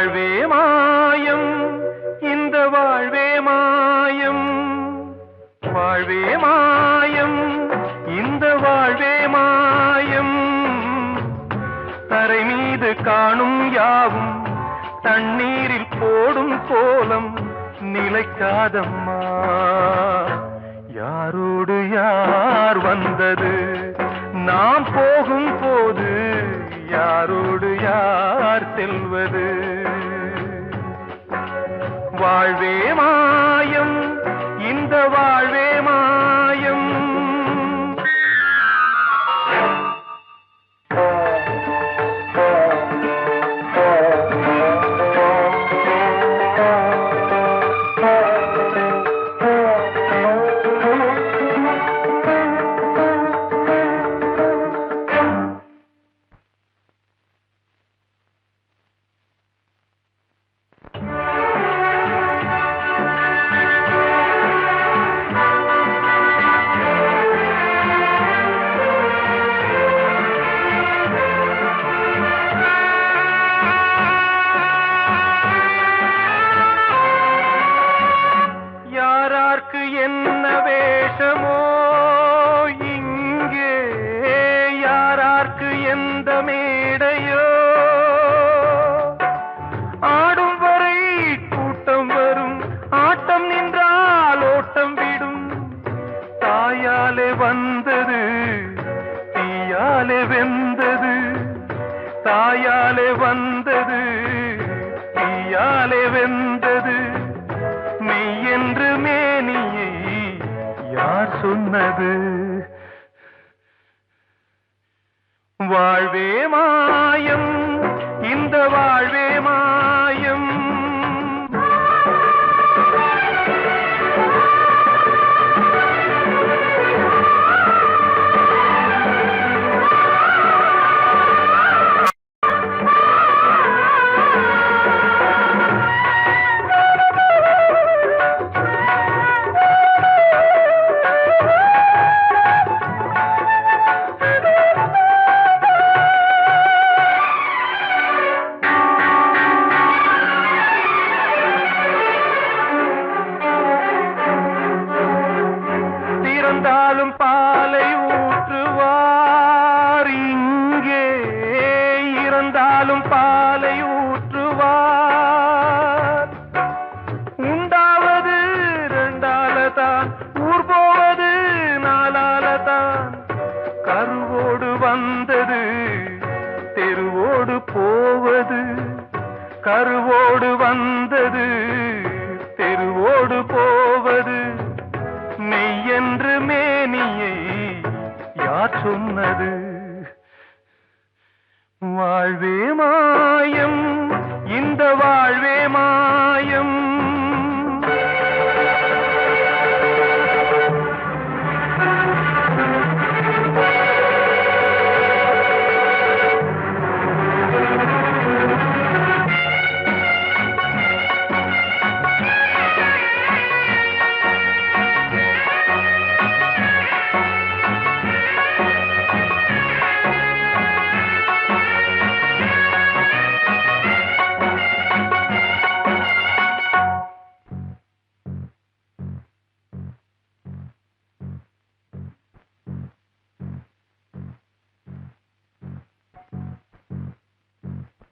வாழ்வே மாயம் இந்த வாழ்வே மாயம் வாழ்வே மாயம் இந்த வாழ்வே மாயம் தரை மீது காணும் யாவும் தண்ணீரில் போடும் கோலம் நிலைக்காதம்மா யாரோடு யார் வந்தது நாம் போகும் போது யாரோடு யார் செல்வது வாழ்வே மாயம் இந்த வாழ்வே மாயம் என்ன வேஷமோ இங்கே யாரார்க்கு எந்த மேடையோ ஆடும் வரை கூட்டம் வரும் ஆட்டம் நின்றால் ஓட்டம் விடும் தாயாலே வந்தது தீயாலே வெந்தது தாயாலே வந்தது தீயாலே வெந்தது மெய் என்று மேனியை யார் சொன்னது வாழ்வே மாயம் இந்த வாழ்வே மாயம் இறந்தாலும் பாலை ஊற்றுவார் இங்கே இறந்தாலும் பாலை ஊற்றுவார் உண்டாவது ரெண்டாலதான் ஊர் போவது நாலாலதான் கருவோடு வந்தது தெருவோடு போவது கருவோடு வந்தது தெருவோடு போவது மெய் என்று மேனியை யார் சொன்னது வாழ்வே மாயம் இந்த வாழ்வே மாயம்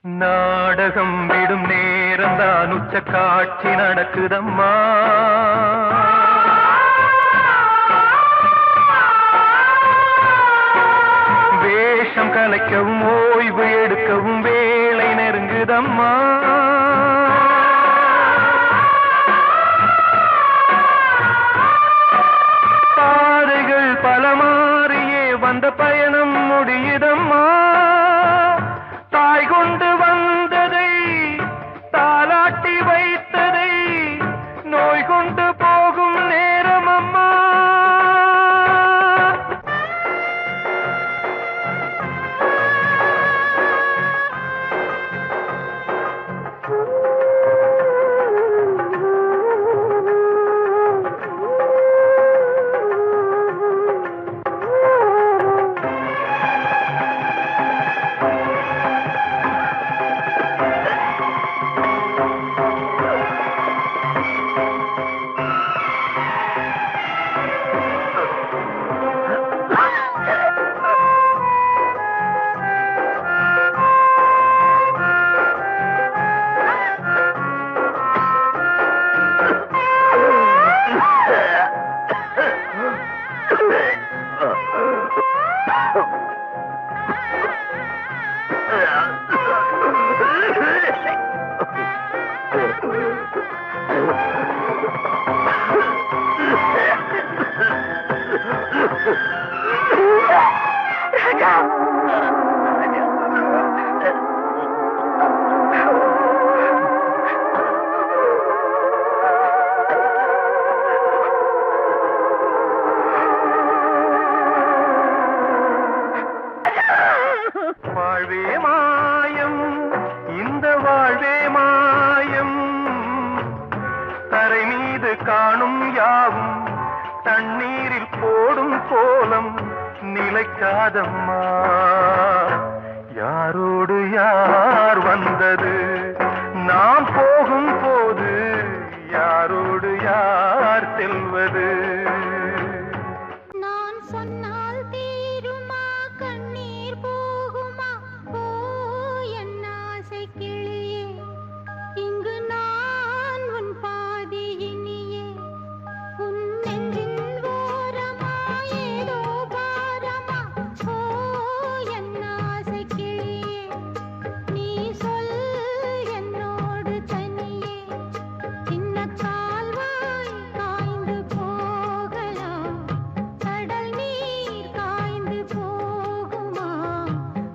நாடகம் விடும் நேரம்தான் உச்ச காட்சி நடக்குதம்மா வேஷம் கலைக்கவும் ஓய்வு எடுக்கவும் வேளை நெருங்குதம்மா பாதைகள் பல மாறியே வந்த பயணம் முடியுதம்மா தாய் கொண்டு வந்ததை தாலாட்டி வைத்ததை நோய் கொண்டு போகும் நேரம் அம்மா வைக்காதம்மா. யாரோடு யார் வந்தது நாம் போகும் போது, யாரோடு யார் செல்வது? நான் சொன்னால் தீருமா கண்ணீர் போகுமா? ஓ என் ஆசை கிளியே, இங்கு நான் உன் பாதி இனியே. உன் நெஞ்சின் ஓரமா ஏதோ பாரமா? ஓ என் ஆசை கிளியே, நீ சொல் என்னோடு தனியே. சின்ன கால்வாய் காய்ந்து போகலாம், கடல் நீர் காய்ந்து போகுமா?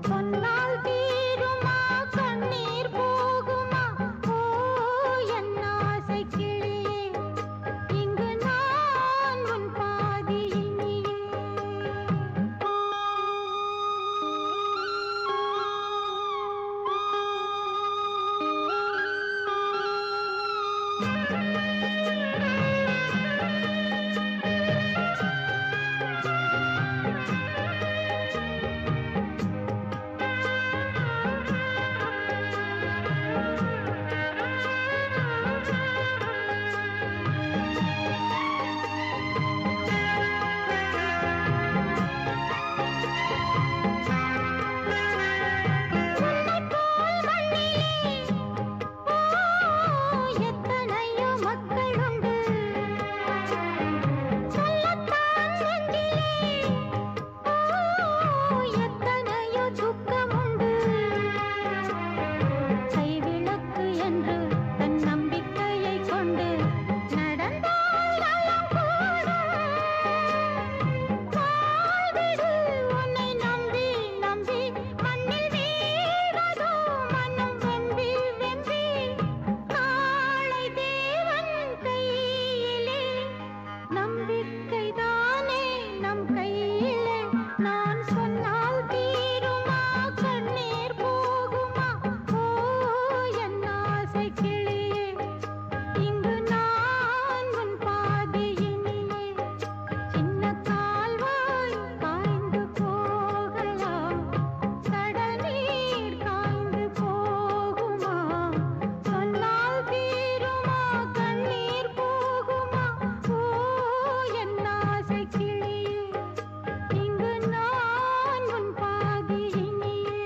சொன்னால் தீருமா கண்ணீர் போகுமா? ஓ என் ஆசை கிளியே, இங்கு நான் உன் பாதி இனியே. எத்தனையோ மக்களுண்டு சொல்லத்தான் நெஞ்சிலே, எத்தனையோ துக்கமுண்டு. கைவிளக்கு என்று தன் நம்பிக்கையை கொண்டு நடந்தால் நலம் கூடும். வாழ்விடு உன்னை நம்பி நம்பி மண்ணில் வீழ்வதோ மனம் வெம்பி வெம்பி. நாளை தேவன் கையிலே, நம்பிக்கைதானே நம் கையிலே. நான் சொன்னால் தீருமா கண்ணீர் போகுமா? ஓ என் ஆசை கிளியே, இங்கு நான் உன் பாதி இனியே. சின்ன கால்வாய் காய்ந்து போகலாம், கடல் நீர் காய்ந்து போகுமா? சொன்னால் தீருமா கண்ணீர் போகுமா? ஓ என் ஆசை கிளியே, இங்கு நான் உன் பாதி இனியே.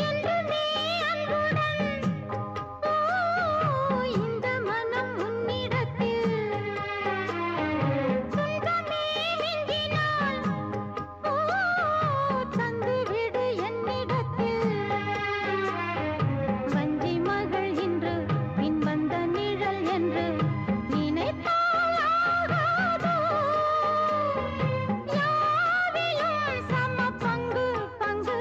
என்றுமே அன்புடன் இந்த மனம் உன்னிடத்தில், சொந்தமே மிஞ்சினால் தந்துவிடு என்னிடத்தில். வஞ்சி மகள் இன்று பின் வந்த நிழல் என்று நினைத்தால் ஆகாதோ? யாவிலும் சம பங்கு பங்கு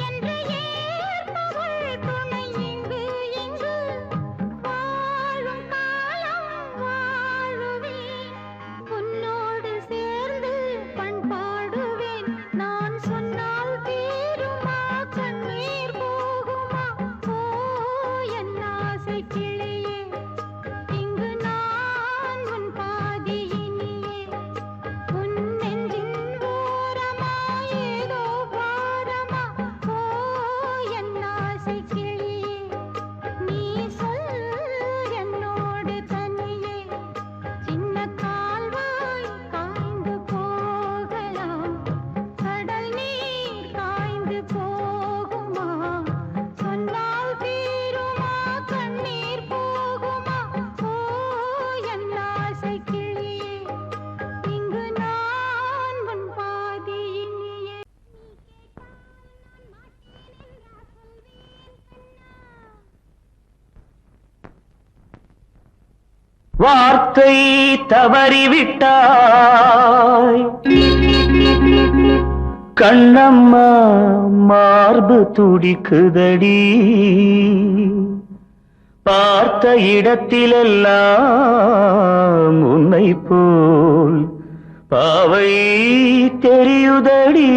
என்று ஏற்பவள் துணை இங்கு இங்கு. வாழும் காலம் வாழுவேன், உன்னோடு சேர்ந்து பண்பாடுவேன். நான் சொன்னால் தீருமா கண்ணீர் போகுமா? ஓ என் ஆசை கிளியே, இங்கு நான் உன் பாதி இனியே. உன் நெஞ்சின் ஓரமா ஏதோ பாரமா? ஓ என் ஆசை கிளியே, நீ சொல் என்னோடு தனியே. சின்ன கால்வாய் காய்ந்து போகலாம், கடல் நீர் காய்ந்து போகுமா? சொன்னால் தீருமா கண்ணீர் போகுமா? ஓ என் ஆசை கிளியே, இங்கு நான் உன் பாதி இனியே. வார்த்தை தவறிவிட்டாய், கண்ணம்மா மார்பு துடிக்குதடி பார்த்த இடத்திலெல்லாம் உன்னை போல் பாவை தெரியுதடி.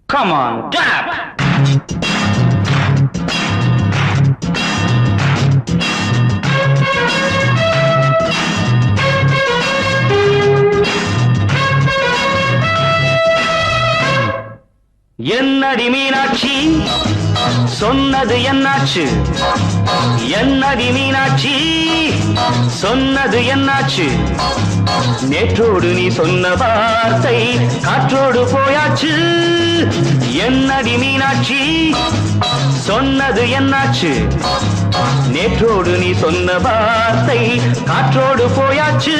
Come on, tap! என்னடி மீனாட்சி சொன்னது என்னாச்சு? என்னடி மீனாட்சி சொன்னது என்னாச்சு? நேற்றோடு நீ சொன்ன வார்த்தை காற்றோடு போயாச்சு. என்னடி மீனாட்சி சொன்னது என்னாச்சு? நேற்றோடு நீ சொன்ன வார்த்தை காற்றோடு போயாச்சு.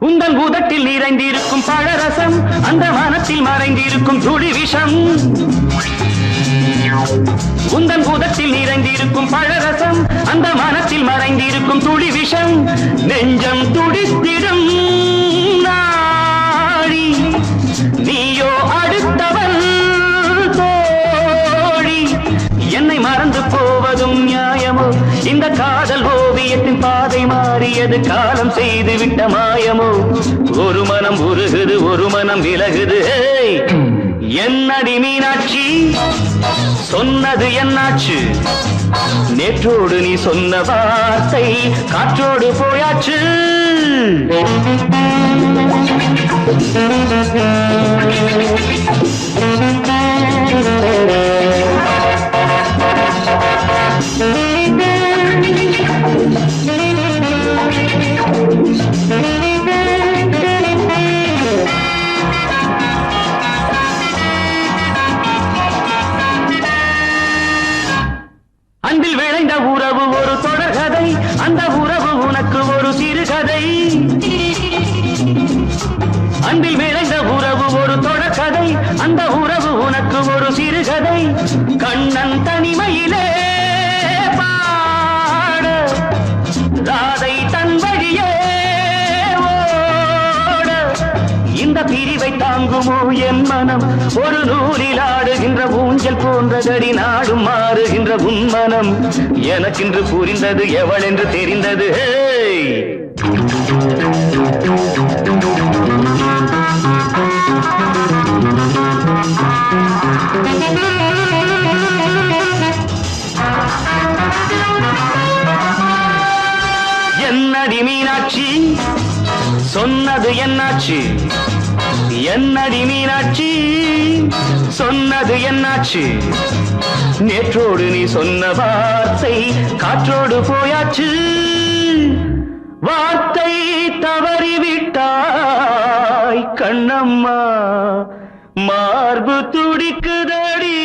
உந்தன் உதட்டில் நிறைந்திருக்கும் பழரசம் அந்த மனத்தில் மறைந்திருக்கும் துளி விஷம். உந்தன் உதட்டில் நிறைந்திருக்கும் பழரசம் அந்த மனத்தில் மறைந்திருக்கும் துளி விஷம். நெஞ்சம் துடித்திடும் நாடி நீயோ அடுத்தவன் தோழி. என்னை மறந்து போவதும் நியாயமோ? இந்த காதல் ஓவியத்தின் பாதை மாறியது காலம் செய்து விட்ட மாயமோ? ஒரு மனம் உருகுது ஒரு மனம் விலகுது. என்னடி மீனாட்சி சொன்னது என்னாச்சு? நேற்றோடு நீ சொன்ன வார்த்தை காற்றோடு போயாச்சு. அன்பில் விளைந்த உறவு ஒரு தொடர்கதை, அந்த உறவு உனக்கு ஒரு சிறுகதை. அன்பில் விளைந்த உறவு ஒரு தொடர்கதை, அந்த உறவு உனக்கு ஒரு சிறுகதை. கண்ணன் தனிமையிலே பாட ராதை தன் வழியே ஓட. இந்த பிரிவை தாங்குமோ என் மனம்? ஒரு நூலில் ஆடுகின்ற ஊஞ்சல் போன்றதடி நாடும் மாறுகின்ற உன்மனம். எனக்கென்று புரிந்தது எவள் என்று தெரிந்தது. என்னடி மீனாட்சி சொன்னது என்னாச்சு? என்னடி மீனாட்சி சொன்னது என்னாச்சு? நேற்றோடு நீ சொன்ன வார்த்தை காற்றோடு போயாச்சு. வார்த்தை தவறிவிட்டாய் கண்ணம்மா மார்பு துடிக்குதடி.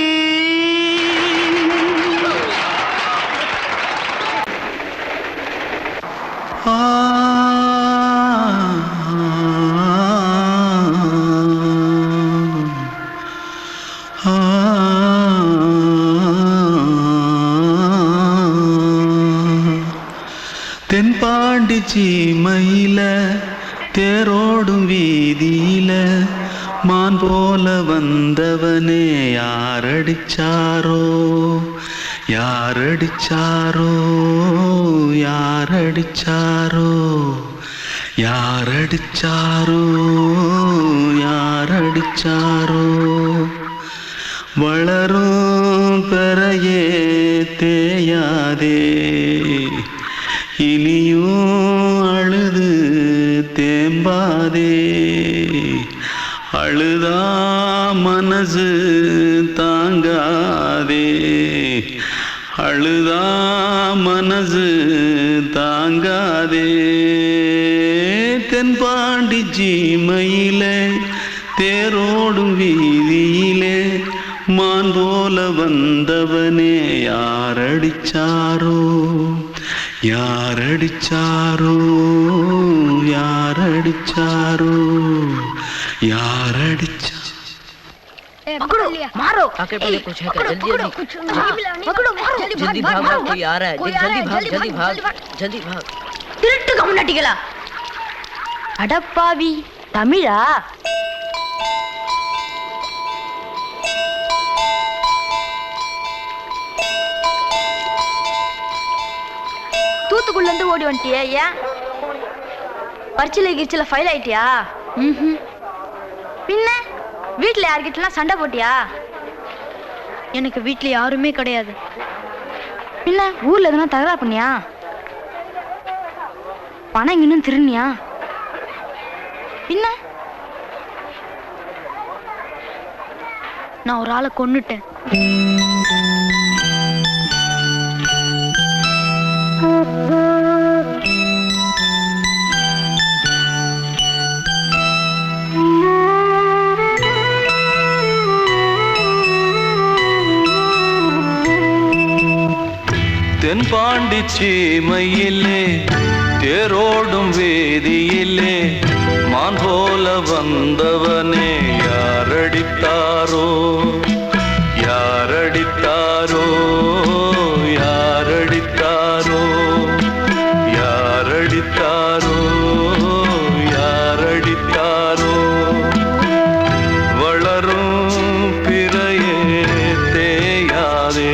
தென்பாண்டி சீமையில தேரோடும் வீதியில மான் போல வந்தவனே யாரடிச்சாரோ யாரடிச்சாரோ யாரடிச்சாரோ யாரடிச்சாரோ யாரடிச்சாரோ. வளரும் பெறையே தேயாதே இனியும் அழுது தேம்பாதே. அழுதா மனசு தாங்காதே அழுதா மனசு தாங்காதே. தென்பாண்டி சீமையிலே தேரோடும் வீதியிலே மான் போல வந்தவனே யாரடிச்சாரோ யாரடிச்சாரோ யாரடிச்சாரோ யாரடிச்சா पकड़ो मारो आके पहले कुछ है क्या जल्दी जल्दी पकड़ो मारो जल्दी भाग भाग कोई आ रहा है जल्दी भाग जल्दी भाग திருட்டு கம்முனாட்டிகளா அடப்பாவி தமிழா தூத்துக்குள்ள இருந்து ஓடி வந்துட்டியா ஏன் பரிச்சையில கிரிச்சில ஃபைல் ஆயிட்டியா பின்ன வீட்டுல யார்கிட்டலாம் சண்டை போட்டியா எனக்கு வீட்டுல யாருமே கிடையாது பின்ன ஊர்ல எதுனா தகராறு பண்ணியா பணம் இன்னும் திருநியா பின்ன நான் ஒரு ஆளை கொன்னுட்டேன் தென்பாண்டி சீமையிலே தேரோடும் வேதியிலே மான் போல வந்தவனே யாரடித்தாரோ யாரடித்தாரோ யாரடித்தாரோ யாரடித்தாரோ யாரடித்தாரோ வளரும் பிறையே தேயாதே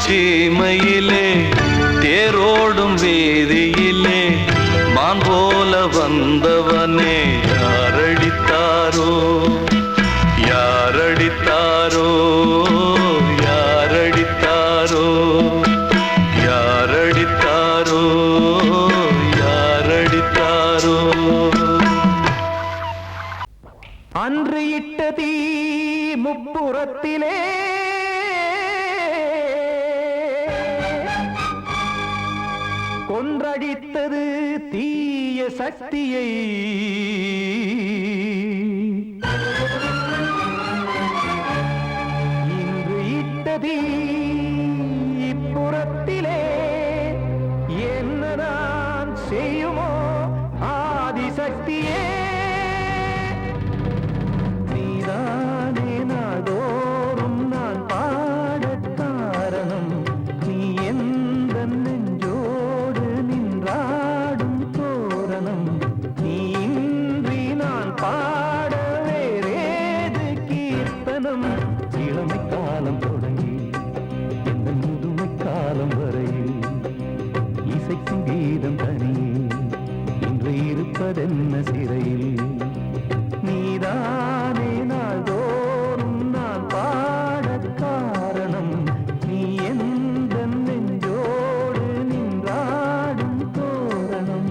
சீமையிலே தேரோடும் வேதியிலே மான் போல வந்தவனே யாரடித்தாரோ யாரடித்தாரோ யாரடித்தாரோ யாரடித்தாரோ யாரடித்தாரோ அன்று இட்ட தீ முப்புறத்திலே கொன்றடித்தது தீய சக்தியை இன்று இட்டதி இப்புறத்திலே என்னதான் செய்யுமோ ஆதிசக்தியே நீதானே நாள்தோறும் நான் பாடக் காரணம் நீ எந்த நெஞ்சோடு நின்றாடும் தோரணம் நீ இன்றி நான் பாட வேறேது கீர்த்தனம் இளமை காலம் தொடங்கி எந்த முதுமை காலம் வரையில் இசைக்கும் கீதம் தனியே இன்று இருப்பதென்ன சிறையில் நீதானே நாள்தோறும் நான் பாடக் காரணம் நீ எந்த நெஞ்சோடு நின்றாடும் தோரணம்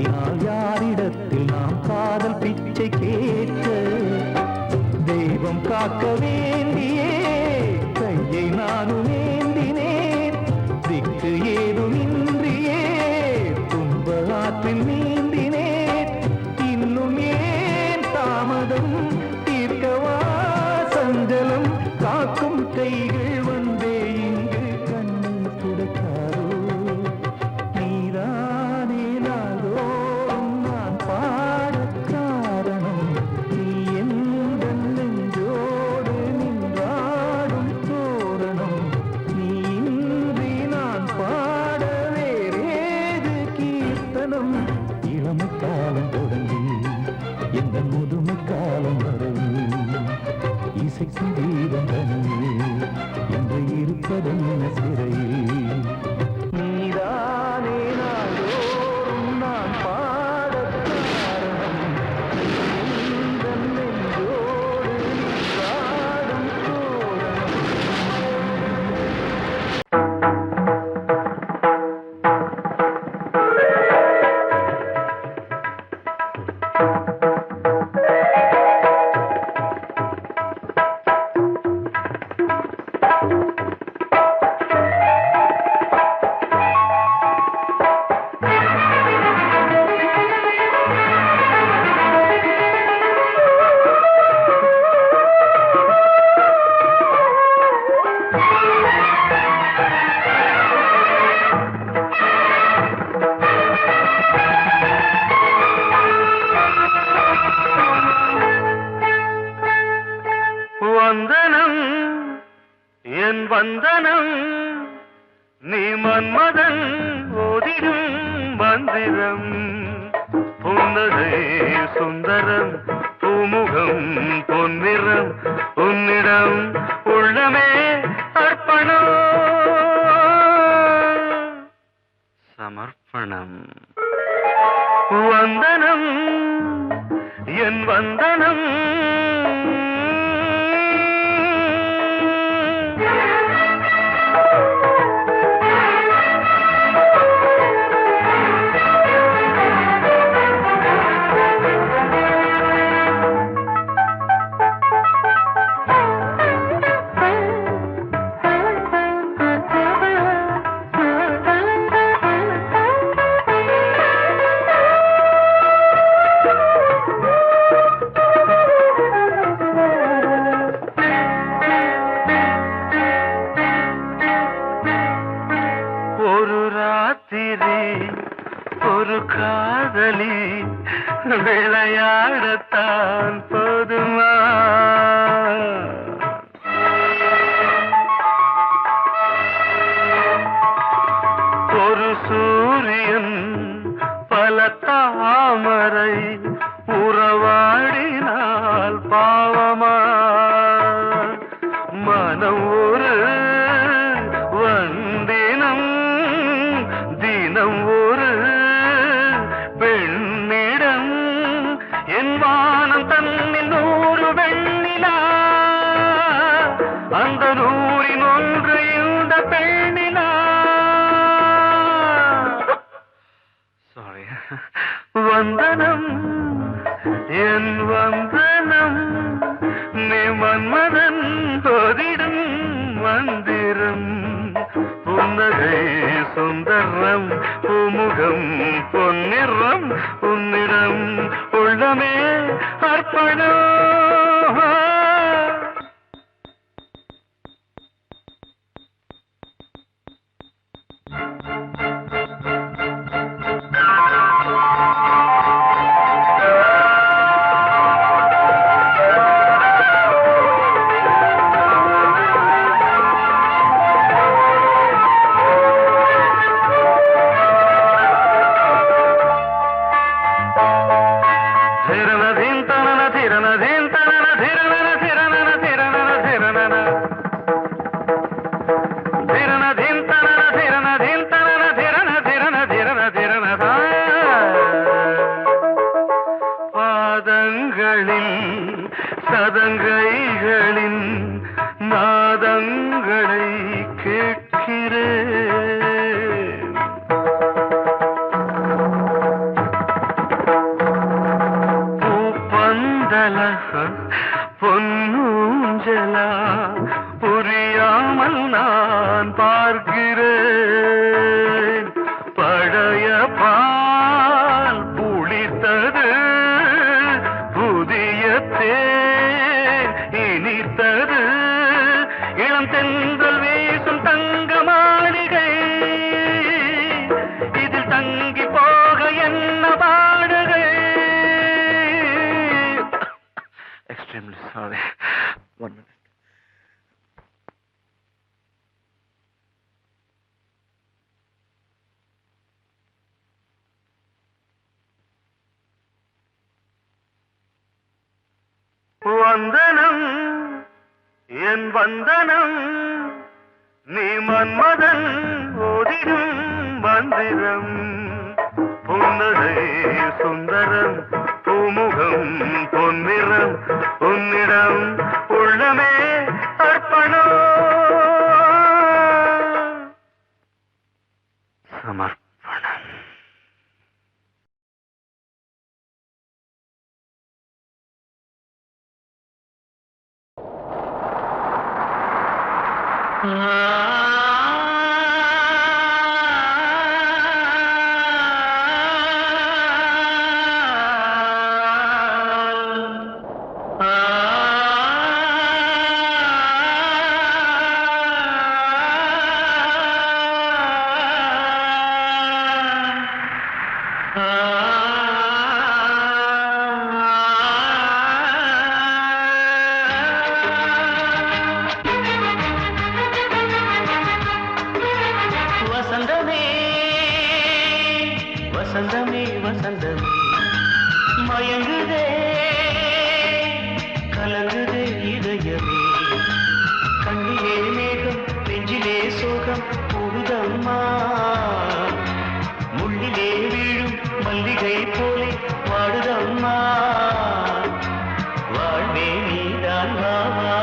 அதனால் யாரிடத்தில் நாம் காதல் பிச்சை கேட்க தெய்வம் காக்க வேண்டியே கையை நானும் ஏந்தினேன் திக்கு ஏதுமின்றியே துன்ப ஆற்றில் நீந்தினேன் இன்னும் ஏன் தாமதம் தீர்க்கவா சஞ்சலம் காக்கும் கைகள் வந்தே இங்கு கண்ணை துடைக்காரோ நீதானே நாளோறும் நான் பாடக் காரணம் நீ எந்த நெஞ்சோடு நின்றாடும் தோரணம் நீ இன்றி நான் பாட வேறேது கீர்த்தனம் இளமை காலம் தொடங்கி எந்த முதுமை காலம் வரையில் இசைக்கும் தீபம் தனியே என்று இருப்பதென்ன சிறையில் நீதானே நாளோறும் நான் பாடக் காரணம் இந்த நெஞ்சோடு நின்றாடும் தோரணம் வந்தனம் என் வந்தனம் நீ மன்மதன் ஓதிடும் மந்திரம் புன்னகை சுந்தரம் பூமுகம் பொன்னிறம் உன்னிடம் உள்ளமே அர்ப்பணம் சமர்ப்பணம் வந்தனம் என் வந்தனம் ஒரு ராத்திரி ஒரு காதலி விளையாடத்தான் போதுமா ஒரு சூரியன் பல தாமரை உறவாடினால் பாவமா மனம் ஒரு வந்தினம் தினம் ஒரு பெண்ணிடம் என் வானம் தன்னில் 100 வெண்ணிலா அந்த 100ன் ஒன்று இந்த பெண்ணிலா சாரி வந்தனம் என் வந்தனம் நீ மன்மதன் ஓதிடும் மந்திரம் புன்னகை சுந்தரம் பூமுகம் பொன்னிறம் உன்னிடம் உள்ளமே அர்ப்பணம் சதங்கைகளின் நாதங்களை கேட்கிறேன் extremely sorry. 1 minute. வந்தனம் என் வந்தனம் நீ மன்மதன் ஓதிடும் மந்திரம் புன்னகை சுந்தரம் பூமுகம் பொன்னிறம் உன்னிடம் உள்ளமே அர்ப்பணம் சமர்ப்பணம். வசந்தமே வசந்தமே வசந்தமே மயங்குதே கலங்குதே இதயமே கண்ணிலே மேகம் நெஞ்சிலே சோகம் கூடுதம்மா முள்ளிலே வீழும் மல்லிகை போலே வாடுதம்மா வாழ்வே நீதான் வாவா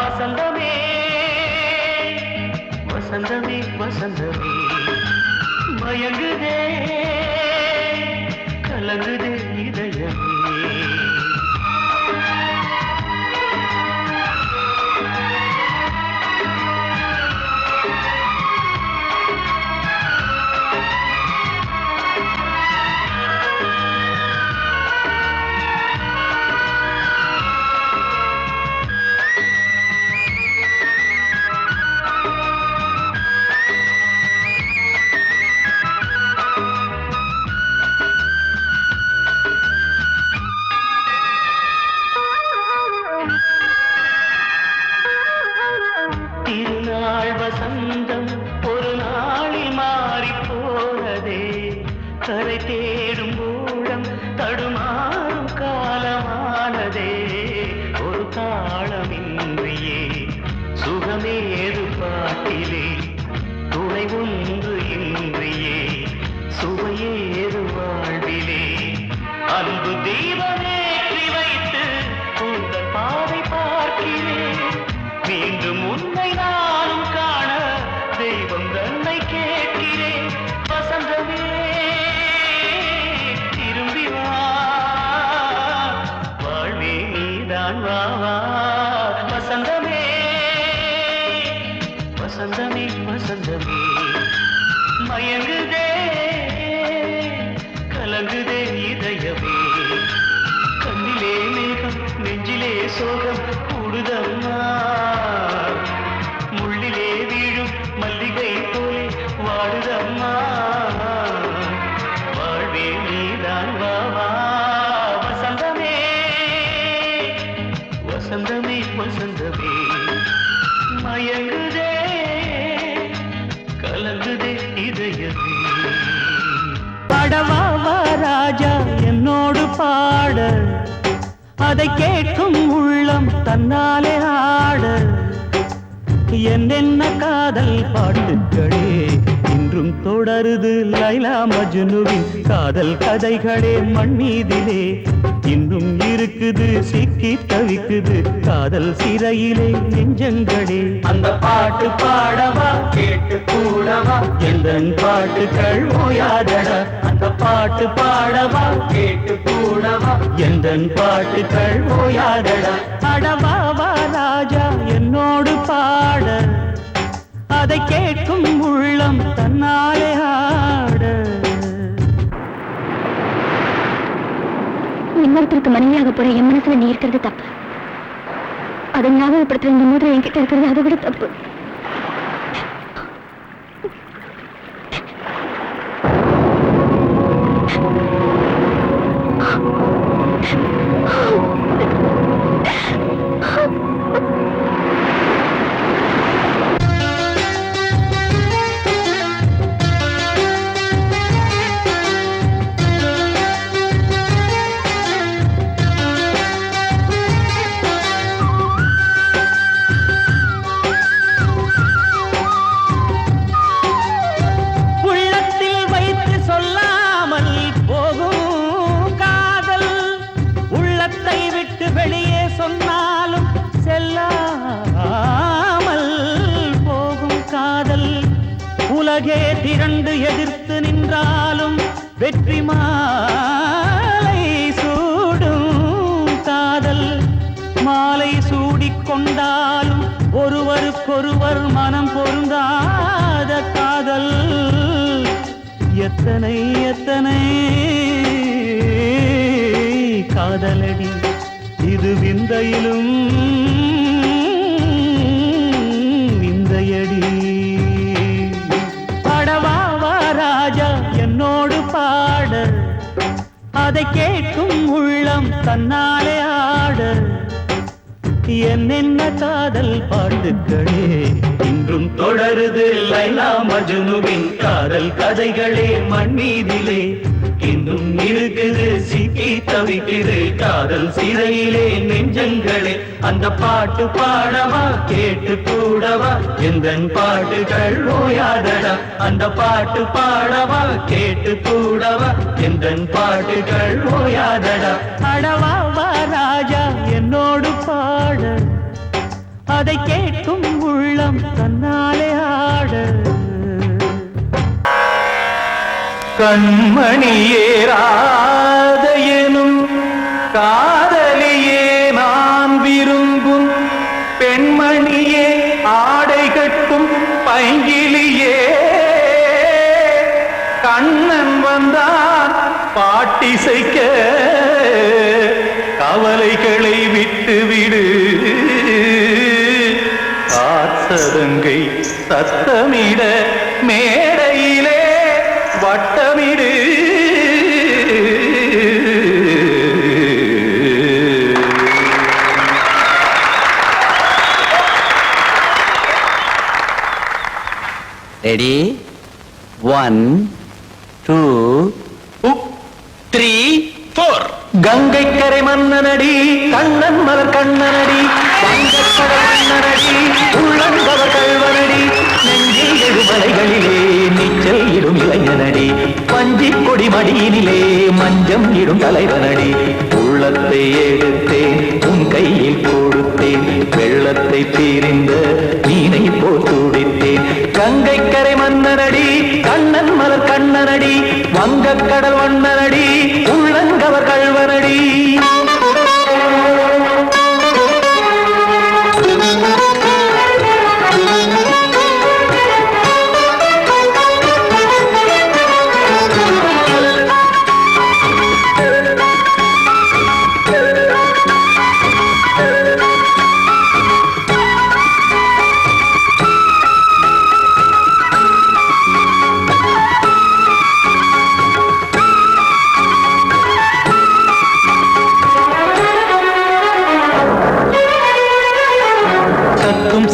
வசந்தமே வசந்தமே வசந்தமே மயங்குதே கலங்குதே இதயமே திருநாள் வசந்தம் ஒரு நாளில் மாறி போனதே கரை தேடும் ஊழம் தடுமாறும் காலமானதே ஒரு தாளமின்றியே சுகமேது பாட்டிலே துணை ஒன்று இன்றியே சுவையேது வாழ்விலே அன்பு தீபமேற்றி வைத்து உங்கள் பாதை பார்க்கிறேன் மீண்டும் உன்னை நானும் காண தெய்வம் தன்னை கேட்கிறேன் வசந்தமே திரும்பி வா வாழ்வே நீதான் வா வசந்தமே வசந்தமே வசந்தமே மயங்குதே கலங்குதே இதயமே கண்ணிலே மேகம் நெஞ்சிலே சோகம் கூடுதம்மா முள்ளிலே வீழும் மல்லிகை போலே வாடுதம்மா வாழ்வே நீதான் வா வசந்தமே வசந்தமே வசந்தமே மயங்குதே கலங்குதே இதயமே படவா ராஜா என்னோடு பாட அதை கேட்கும் உள்ளம் தன்னாலே ஆட என்னென்ன காதல் பாட்டுகளே இன்றும் தொடருது லைலா மஜ்னுவின் காதல் கதைகளே மண் மீதிலே இன்னும் இருக்குது சிக்கி தவிக்குது காதல் சிறையிலே நெஞ்சங்களே அந்த பாட்டு பாடவா கேட்டு கூடவா எந்தன் பாட்டுகள் ஓயாதடா அந்த பாட்டு பாடவா கேட்டு கூடவா எந்தன் பாட்டுகள் ஓயாதடா அடவாவா ராஜா என்னோடு பாட அதை கேட்கும் உள்ளம் தன்னாலே ஆட இன்னொருத்தருக்கு மனைவியாக போற என் மனசுல நீ இருக்கிறது தப்பு அதை ஞாபகப்படுத்துற இந்த மூதிரை என்கிட்ட இருக்கிறது அதை விட தப்பு எதிர்த்து நின்றாலும் வெற்றி மாலை சூடும் காதல் மாலை சூடிக்கொண்டாலும் ஒருவருக்கொருவர் மனம் பொருந்தாத காதல் எத்தனை எத்தனை காதலடி இது விந்தையிலும் விந்தையடி பாடவா ராஜா என்னோடு பாட அதை கேட்கும் உள்ளம் தன்னாலே ஆட என்னென்ன காதல் பாட்டுக்களே இன்றும் தொடருது லைலா மஜ்னுவின் காதல் கதைகளே மண்மீதிலே இன்னும் இருக்குது சிக்கி தவிக்குது காதல் சிறையிலே நெஞ்சங்களே அந்த பாட்டு பாடவா கேட்டு கூடவா எந்தன் பாட்டுகள் ஓயாதடா அந்த பாட்டு பாடவா கேட்டு கூடவா எந்தன் பாட்டுகள் ஓயாதடா அடவா வா ராஜா என்னோடு பாட அதை கேட்கும் உள்ளம் தன்னாலே ஆட கண்மணியே ராதையெனும் காதலியே நான் விரும்பும் பெண்மணியே ஆடை கட்டும் பைங்கிலியே கண்ணன் வந்தான் பாட்டிசைக்க கவலைகளை விட்டுவிடு காத்ததங்கை சத்தமிட மேடையிலே வட்டமிடு ரெடி 1 2 3 4 கங்கை கரை மன்னனடி கண்ணன் மலர் கண்ணனடி வங்கக்கடல் மன்னனடி உள்ளங்கவர் கல்வனடி நெஞ்சில் எழுமலைகளிலே நீச்சல் இடும் இளைஞனடி பஞ்சி கொடி மடியினிலே மஞ்சம் இடும் தலைவனடி உள்ளத்தை எடுத்தேன் உன் கையில் கொடுத்தேன் வெள்ளத்தை தீரிந்த மீனை போல் துடித்தேன் கங்கை கரை மன்னனடி கண்ணன் மலர் கண்ணனடி வங்கக்கடல் வண்ணனடி உள்ளங்கவர் கல்வனடி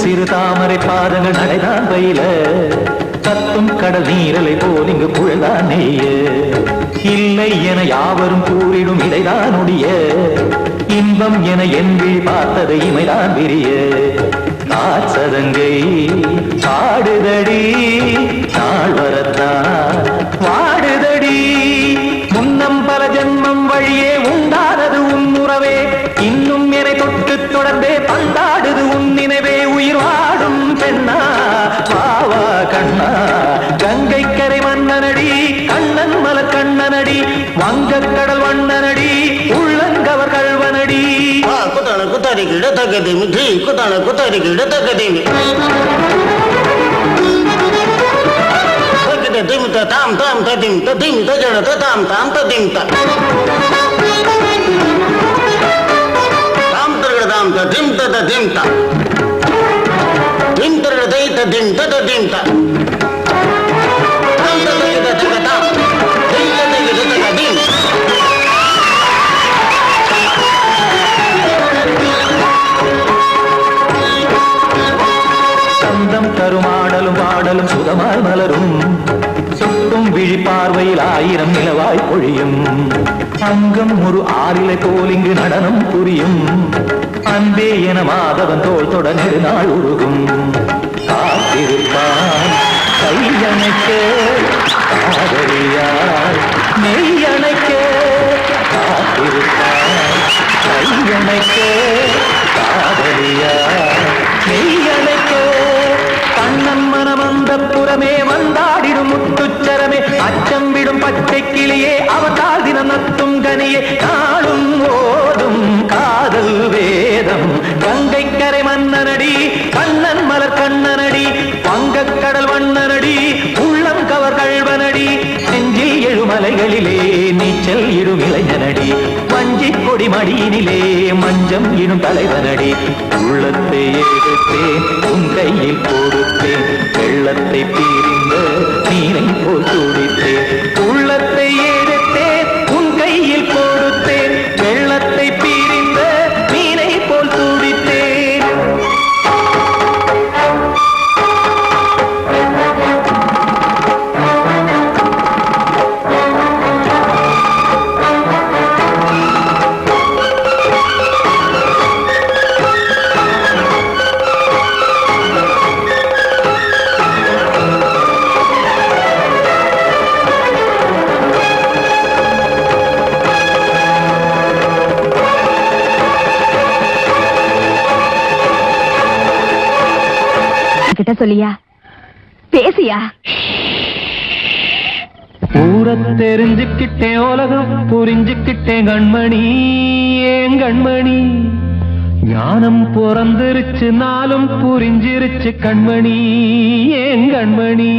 சிறு தாமரை பாதங்கள் நடைதான் பயில கத்தும் கடல் நீரலை போல் இங்கு புழதான் நெய்ய இல்லை என யாவரும் கூறிடும் இடைதான் உடைய இன்பம் என என்பி பார்த்ததை இமைதான் விரிய காசதங்கை பாடுதடி நாள் வரத்தான் வாடுதடி முன்னம் பல ஜென்மம் வழியே உண்டானது உன் உறவே இன்னும் என்னை தொட்டு தொடர்ந்தே பந்தாடுது உன் நினைவே உயிர் வாடும் பெண்ணா பாவா கண்ணா கங்கை கரை மன்னனடி கண்ணன் மலர் கண்ணனடி வங்கக்கடல் வண்ணனடி உள்ளங்கவர் கல்வனடி குத்தான குத்தாரி கிட தகதிமி ஜி குத்தான குத்தாரி கிட தகதிமி தகதிமி தாம் தாம் ததிம் ததிம் தஜட தாம் தாம் ததிம் தாம் தர்கட தாம் ததிம் ததிம் தாம் திம் தர்கட தை ததிம் ததிம் தாம் தாம் தர்கட தகதாம் திம் தர்கட தகதிம் சந்தம் கருமாடலும் பாடலும் சுதமாய் மலரும் சுட்டும் விழி பார்வையில் ஆயிரம் நிலவாய் பொழியும் அங்கம் ஒரு ஆறிலை போல் இங்கு நடனம் புரியும் அன்பே என மாதவன் தோள் தொட நெடுநாள் உருகும் காத்திருப்பான் கையணைக்க காதலியார் மெய்யணைக்க காத்திருப்பான் கையணைக்க காதலியார் மெய்யணைக்க கண்ணன் மனமந்த புறமே வந்தாடிடும் முத்துச்சர கனியே நாளும் ஓதும் காதல் வேதம் கங்கை கரை மன்னனடி கண்ணன் மலர் கண்ணனடி வங்கக் கடல் வண்ணனடி உள்ளம் கவர் கழ்வனடி நெஞ்சில் எழுமலைகளிலே நீச்சல் இடும் இளைஞனடி வஞ்சி கொடி மடியினிலே மஞ்சம் இடும் தலைவனடி உள்ளத்தை எடுத்தேன் உன் கையில் கொடுத்தேன் வெள்ளத்தை பிரிந்த நீரை போல் துடித்தேன் உள்ளத்தை எடுத்தேன் உன் கையில் கொடுத்தேன் வெள்ளத்தை பிரிந்த மீனை போல் துடித்தேன் கிட்ட சொல்லியா பேசியா ஊரை தெரிஞ்சுக்கிட்டேன் உலகம் புரிஞ்சுக்கிட்டேன் கண்மணி ஏன் கண்மணி ஞானம் பிறந்திருச்சு நாளும் புரிஞ்சிருச்சு கண்மணி ஏன் கண்மணி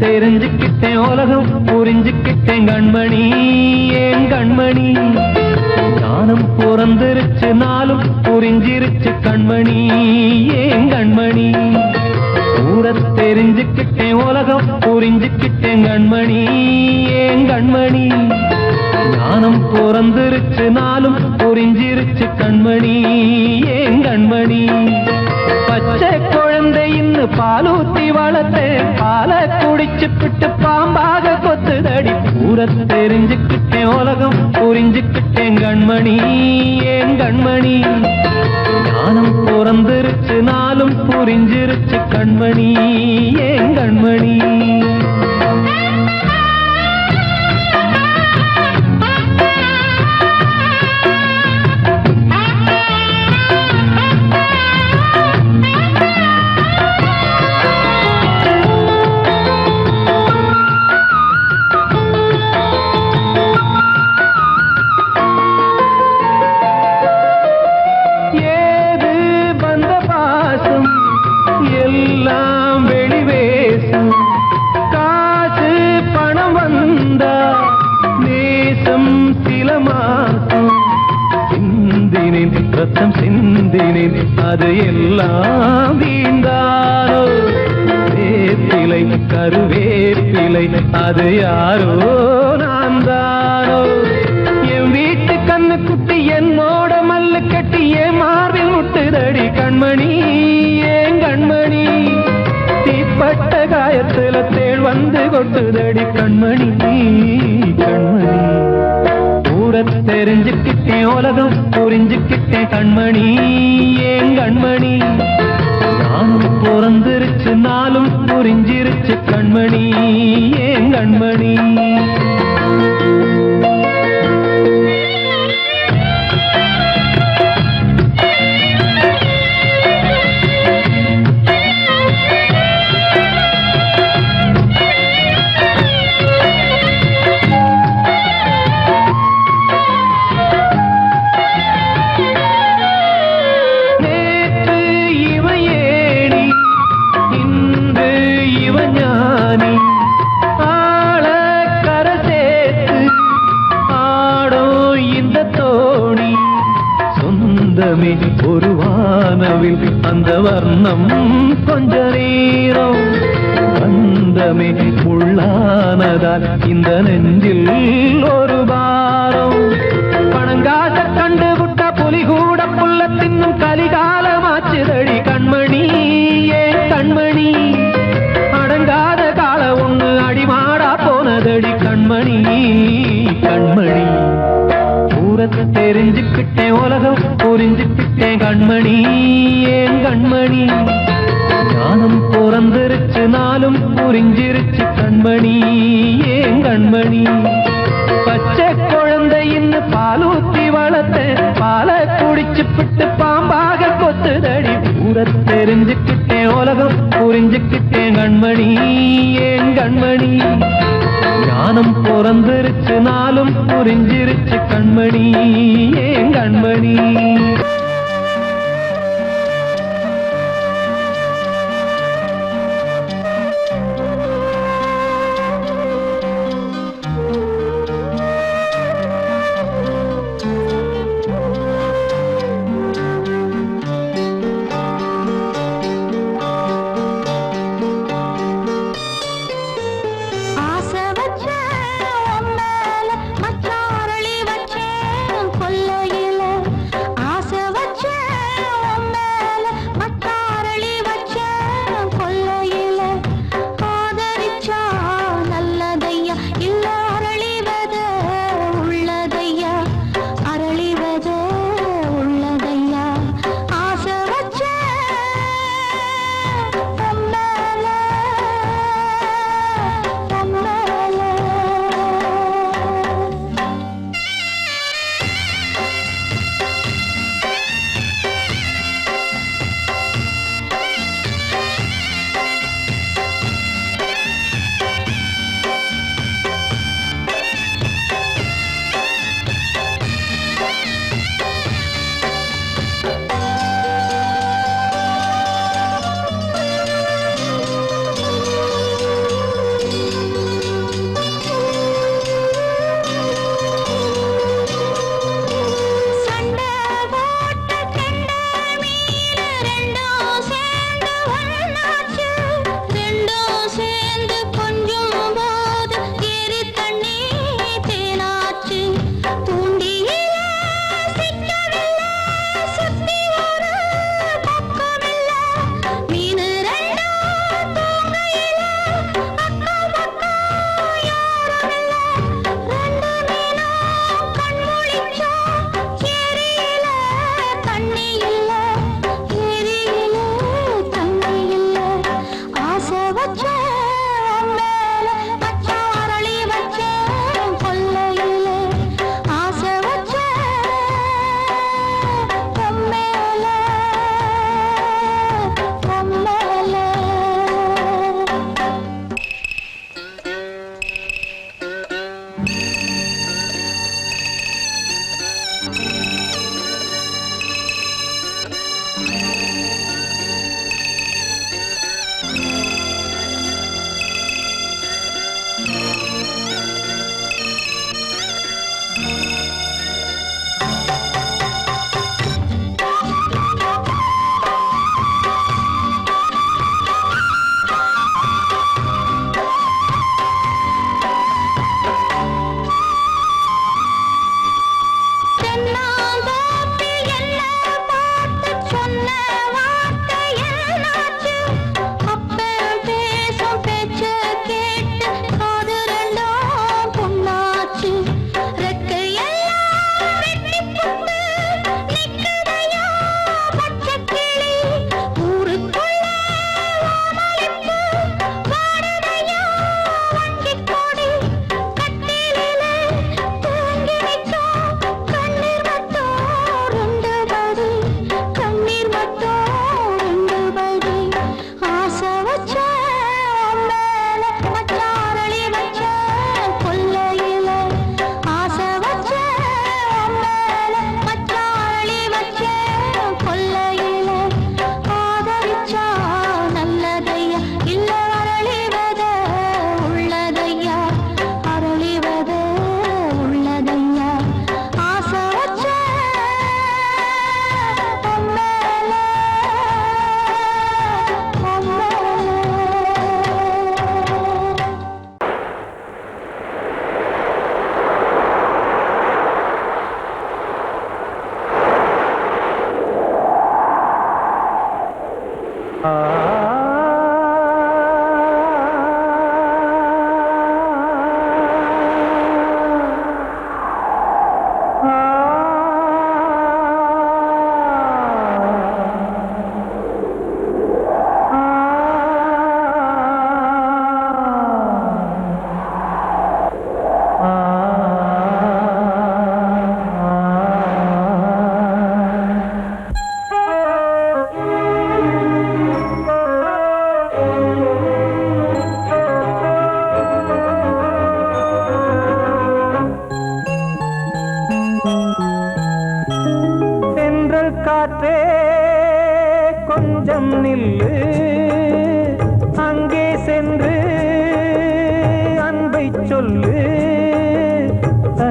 தெரிஞ்சுக்கிட்டேன் உலகம் புரிஞ்சுக்கிட்டேன் கண்மணி ஏன் கண்மணி ஞானம் பிறந்திருச்சு நாளும் புரிஞ்சிருச்சு கண்மணி ஏன் கண்மணி ஊரை தெரிஞ்சுக்கிட்டேன் உலகம் புரிஞ்சுக்கிட்டேன் கண்மணி ஏன் கண்மணி ஞானம் பிறந்திருச்சு நாளும் புரிஞ்சிருச்சு கண்மணி ஏன் கண்மணி பச்சை குழந்தை இன்னும் பாலூத்தி வளர்த்தேன் பாலை குடிச்சு பிட்டு பாம்பாக கொத்துதடி ஊரை தெரிஞ்சுக்கிட்டேன் உலகம் புரிஞ்சுக்கிட்டேன் கண்மணி ஏன் கண்மணி ஞானம் பிறந்திருச்சு நாளும் புரிஞ்சிருச்சு கண்மணி ஏன் கண்மணி ரத்தம் சிந்தினேன் அது எல்லாம் வீண்டானோ வேப்பிலை கருவேப்பிலை அது யாரோ நான் தானோ என் வீட்டு கண்ணு குட்டி என்னோட மல்லு கட்டி என் மார்பில் முட்டுதடி கண்மணி ஏன் கண்மணி தீப்பட்ட காயத்துல தேள் வந்து கொட்டுதடி கண்மணி கண்மணி தெரிஞ்சுக்கிட்டேன் உலகம் புரிஞ்சுக்கிட்டேன் கண்மணி ஏன் கண்மணி நானும் பிறந்திருச்சு நாளும் புரிஞ்சிருச்சு கண்மணி ஏன் கண்மணி ஒரு வானவில் அந்த வர்ணம் கொஞ்ச நேரம் பந்தமே உள்ளானதால் இந்த நெஞ்சில் ஒரு பாரம் பணங்காச கண்டு விட்ட புலி கூட புல்ல தின்னும் கலிகாலமாச்சுதடி கண்மணி ஏன் கண்மணி அடங்காத கால ஒண்ணு அடிமாடா போனதடி கண்மணி கண்மணி தெரிஞ்சுக்கிட்டேன் உலகம் புரிஞ்சுக்கிட்டேன் கண்மணி ஏன் கண்மணி ஞானம் பிறந்திருச்சு நாளும் புரிஞ்சிருச்சு கண்மணி ஏன் கண்மணி பச்சை குழந்தை இன்னும் பாலூத்தி வளர்த்தேன் பாலை குடிச்சு பிட்டு பாம்பாக கொத்துதடி ஊரை தெரிஞ்சுக்கிட்டேன் உலகம் புரிஞ்சுக்கிட்டேன் கண்மணி ஏன் கண்மணி ஞானம் பிறந்திருச்சு நாளும் புரிஞ்சிருச்சு கண்மணி ஏன் கண்மணி ஆசை வச்சேன் உன் மேல மச்சாரளி வச்சேன் கொல்லையில ஆசை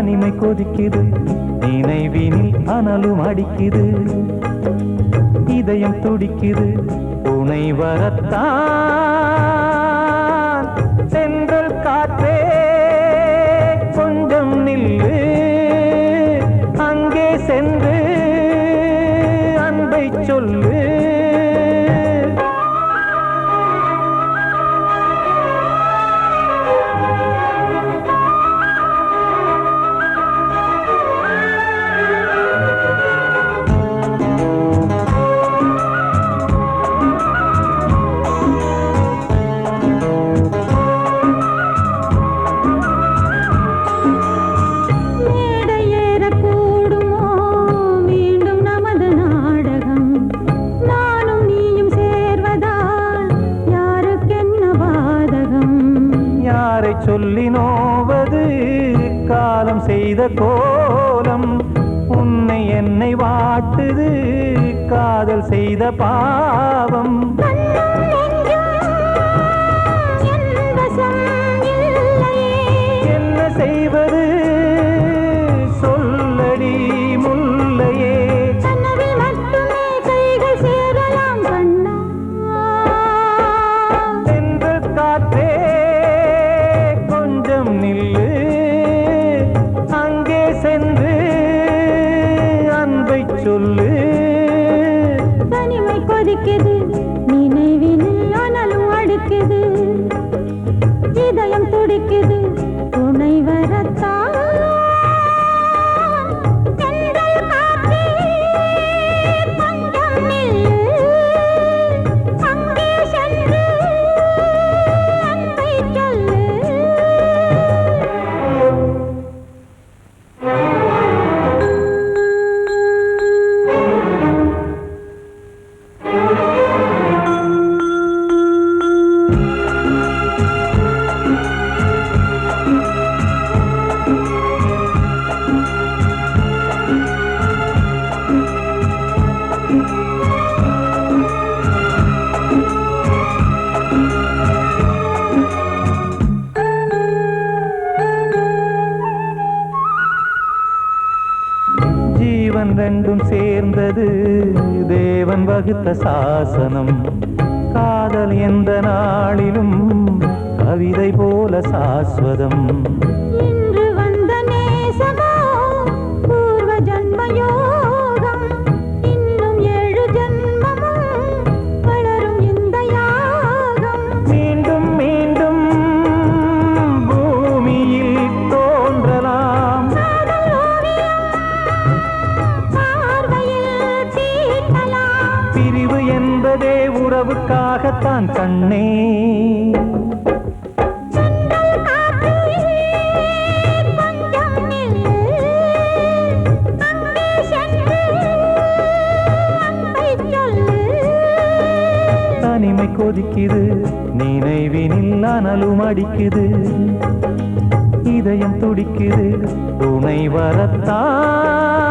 தனிமை கொதிக்குது நினைவினில் அனலும் அடிக்குது இதயம் துடிக்குது துணை வரத்தான் சென்றல் காற்றே கொஞ்சம் நில்லு அங்கே சென்று அன்பை சொல்லு சொல்லி நோவது காலம் செய்த கோலம் உன்னை என்னை வாட்டுது காதல் செய்த பாவம் என்ன செய்வது சொல்லடி முல்லையே சென்று காற்றே நில்லு அங்கே சென்று அன்பை சொல்லு தனிமை கொதிக்குது நினைவினில் அனலும் அடிக்குது இதயம் துடிக்குது துணை வரத்தான் சென்றல் காற்றே கொஞ்சம் நில்லு அங்கே சென்று அன்பை சொல்லு ஜீவன் ரெண்டும் சேர்ந்தது தேவன் வகுத்த சாசனம் காதல் எந்த நாளிலும் கவிதை போல சாஸ்வதம் இன்று வந்த நேசமோ பூர்வ ஜன்மயோகம் இன்னும் 7 ஜன்மமும் வளரும் இந்த யாகம் மீண்டும் மீண்டும் பூமியில் தோன்றலாம் பிரிவு என்பதே உறவுக்காகத்தான் கண்ணே தனிமை கொதிக்குது நினைவினில் அனலும் அடிக்குது இதயம் துடிக்குது துணை வரத்தான்